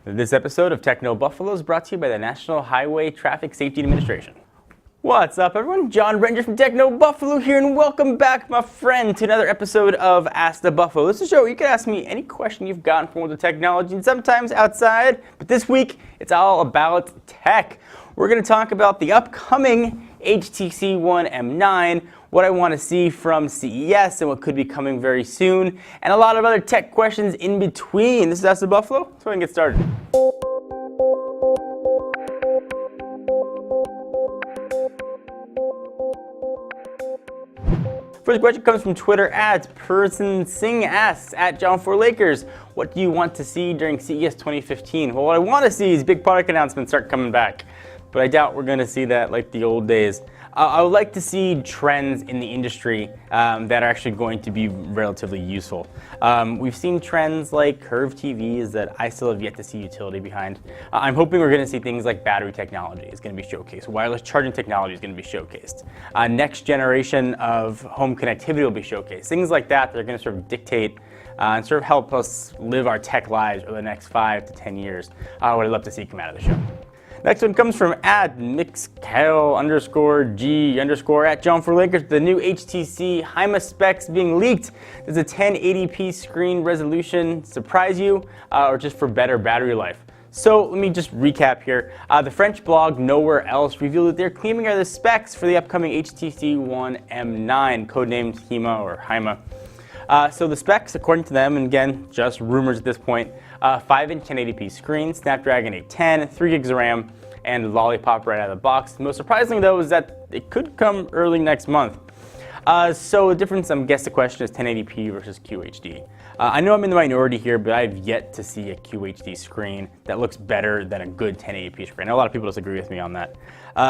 This episode of Techno Buffalo is brought to you by the National Highway Traffic Safety Administration. What's up, everyone? John Ranger from Techno Buffalo here, and welcome back, my friend, to another episode of Ask the Buffalo. This is a show where you can ask me any question you've gotten from the technology, and sometimes outside, but this week, it's all about tech. We're going to talk about the upcoming HTC One M9, what I want to see from CES and what could be coming very soon, and a lot of other tech questions in between. This is Ask the Buffalo. Let's go ahead and get started. First question comes from Twitter at Person Singh asks at John4Lakers, what do you want to see during CES 2015? Well, what I want to see is big product announcements start coming back, but I doubt we're going to see that like the old days. I would like to see trends in the industry that are actually going to be relatively useful. We've seen trends like curved TVs that I still have yet to see utility behind. I'm hoping we're going to see things like battery technology is going to be showcased. Wireless charging technology is going to be showcased. Next generation of home connectivity will be showcased. Things like that are going to sort of dictate and sort of help us live our tech lives over the next 5 to 10 years. What I'd love to see come out of the show. Next one comes from @mixcal_g_ at John4Lakers. The new HTC HIMA specs being leaked. Does a 1080p screen resolution surprise you, or just for better battery life? So let me just recap here. The French blog Nowhere Else revealed that they're claiming are the specs for the upcoming HTC One M9, codenamed HIMA or HIMA. So the specs, according to them, and again, just rumors at this point, 5-inch 1080p screen, Snapdragon 810, 3 gigs of RAM, and Lollipop right out of the box. Most surprising, though, is that it could come early next month. So the difference, I guess the question is 1080p versus QHD. I know I'm in the minority here, but I've yet to see a QHD screen that looks better than a good 1080p screen. I know a lot of people disagree with me on that.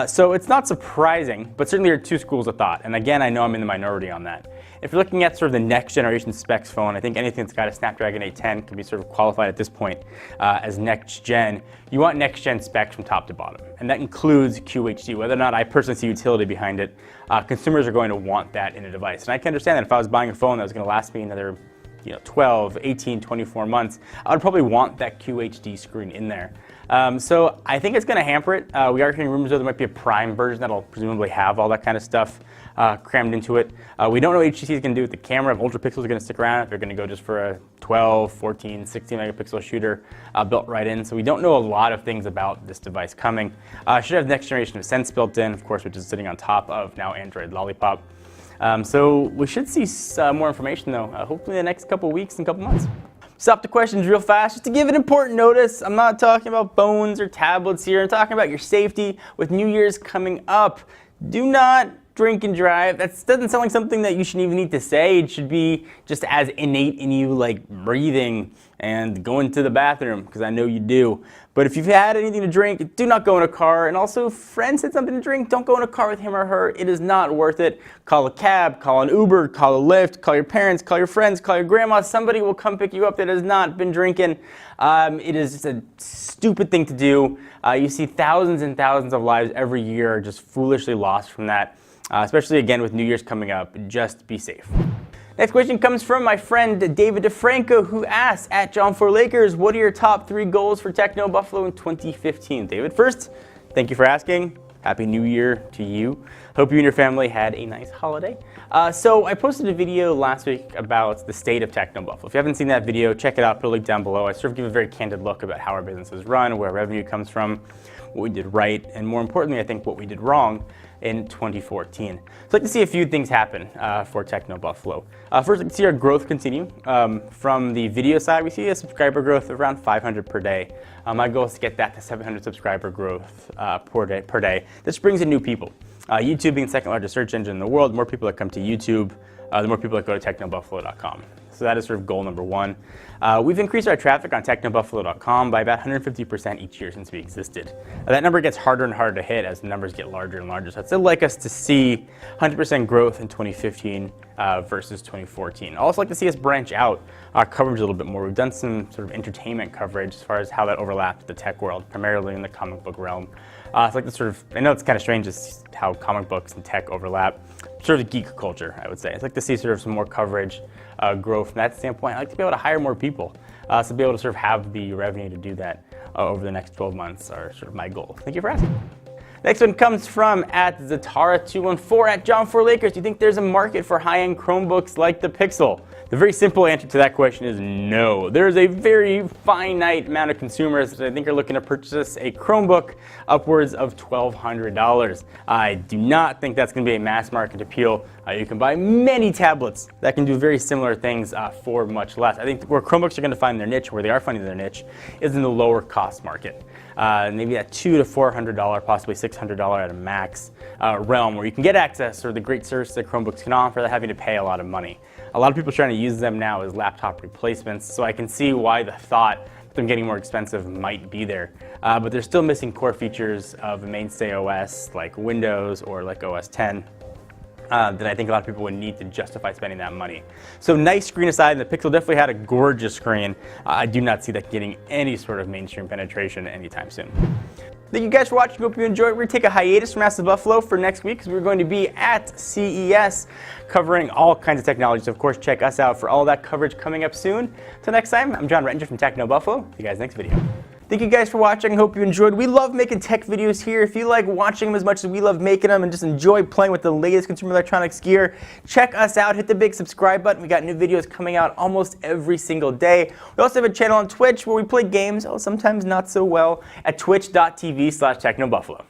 So it's not surprising, but certainly there are two schools of thought. And again, I know I'm in the minority on that. If you're looking at sort of the next generation specs phone, I think anything that's got a Snapdragon 810 can be sort of qualified at this point as next gen. You want next gen specs from top to bottom, and that includes QHD. Whether or not I personally see utility behind it, consumers are going to want that in a device. And I can understand that if I was buying a phone that was going to last me another 12, 18, 24 months, I would probably want that QHD screen in there. So I think it's going to hamper it. We are hearing rumors that there might be a Prime version that'll presumably have all that kind of stuff crammed into it. We don't know what HTC is going to do with the camera. If ultra pixels are going to stick around, if they're going to go just for a 12, 14, 16 megapixel shooter built right in. So we don't know a lot of things about this device coming. Should have the next generation of Sense built in, of course, which is sitting on top of now Android Lollipop. So we should see more information, though, hopefully in the next couple weeks and couple months. Stop the questions real fast. Just to give an important notice, I'm not talking about phones or tablets here. I'm talking about your safety with New Year's coming up. Do not drink and drive. That doesn't sound like something that you should even need to say. It should be just as innate in you like breathing and going to the bathroom, because I know you do. But if you've had anything to drink, do not go in a car. And also, if friends had something to drink, don't go in a car with him or her. It is not worth it. Call a cab, call an Uber, call a Lyft, call your parents, call your friends, call your grandma. Somebody will come pick you up that has not been drinking. It is just a stupid thing to do. You see thousands and thousands of lives every year just foolishly lost from that. Especially again with New Year's coming up. Just be safe. Next question comes from my friend David DeFranco, who asks at John4Lakers, what are your top 3 goals for Techno Buffalo in 2015? David, first, thank you for asking. Happy New Year to you. Hope you and your family had a nice holiday. So I posted a video last week about the state of Techno Buffalo. If you haven't seen that video, check it out, put a link down below. I sort of give a very candid look about how our business is run, where revenue comes from, what we did right, and more importantly, I think what we did wrong in 2014. So I'd like to see a few things happen for Techno Buffalo. First, I can see our growth continue. From the video side, we see a subscriber growth of around 500 per day. My goal is to get that to 700 subscriber growth per day. This brings in new people. YouTube being the second largest search engine in the world, the more people that come to YouTube, the more people that go to technobuffalo.com. So that is sort of goal number 1. We've increased our traffic on technobuffalo.com by about 150% each year since we existed. That number gets harder and harder to hit as the numbers get larger and larger. So I'd still like us to see 100% growth in 2015 versus 2014. I'd also like to see us branch out our coverage a little bit more. We've done some sort of entertainment coverage as far as how that overlaps with the tech world, primarily in the comic book realm. It's like the sort of, I know it's kind of strange just how comic books and tech overlap. Sort of geek culture, I would say. I'd like to see sort of some more coverage, growth from that standpoint. I'd like to be able to hire more people, so be able to sort of have the revenue to do that. over the next 12 months are sort of my goal. Thank you for asking. Next one comes from at Zatara214 at John4Lakers. Do you think there's a market for high-end Chromebooks like the Pixel? The very simple answer to that question is no. There's a very finite amount of consumers that I think are looking to purchase a Chromebook upwards of $1,200. I do not think that's going to be a mass market appeal. You can buy many tablets that can do very similar things for much less. I think where Chromebooks are going to find their niche, where they are finding their niche, is in the lower cost market. Maybe that $200 to $400, possibly $600 at a max realm, where you can get access or the great service that Chromebooks can offer without having to pay a lot of money. A lot of people are trying to use them now as laptop replacements, so I can see why the thought that them getting more expensive might be there. But they're still missing core features of a mainstay OS like Windows or like OS X. That I think a lot of people would need to justify spending that money. So nice screen aside, the Pixel definitely had a gorgeous screen. I do not see that getting any sort of mainstream penetration anytime soon. Thank you guys for watching. Hope you enjoyed. We're going to take a hiatus from Massive Buffalo for next week because we're going to be at CES covering all kinds of technology. So of course, check us out for all that coverage coming up soon. Until next time, I'm John Rettinger from Techno Buffalo. See you guys next video. Thank you guys for watching. Hope you enjoyed. We love making tech videos here. If you like watching them as much as we love making them and just enjoy playing with the latest consumer electronics gear, check us out. Hit the big subscribe button. We got new videos coming out almost every single day. We also have a channel on Twitch where we play games, sometimes not so well, at twitch.tv/technobuffalo.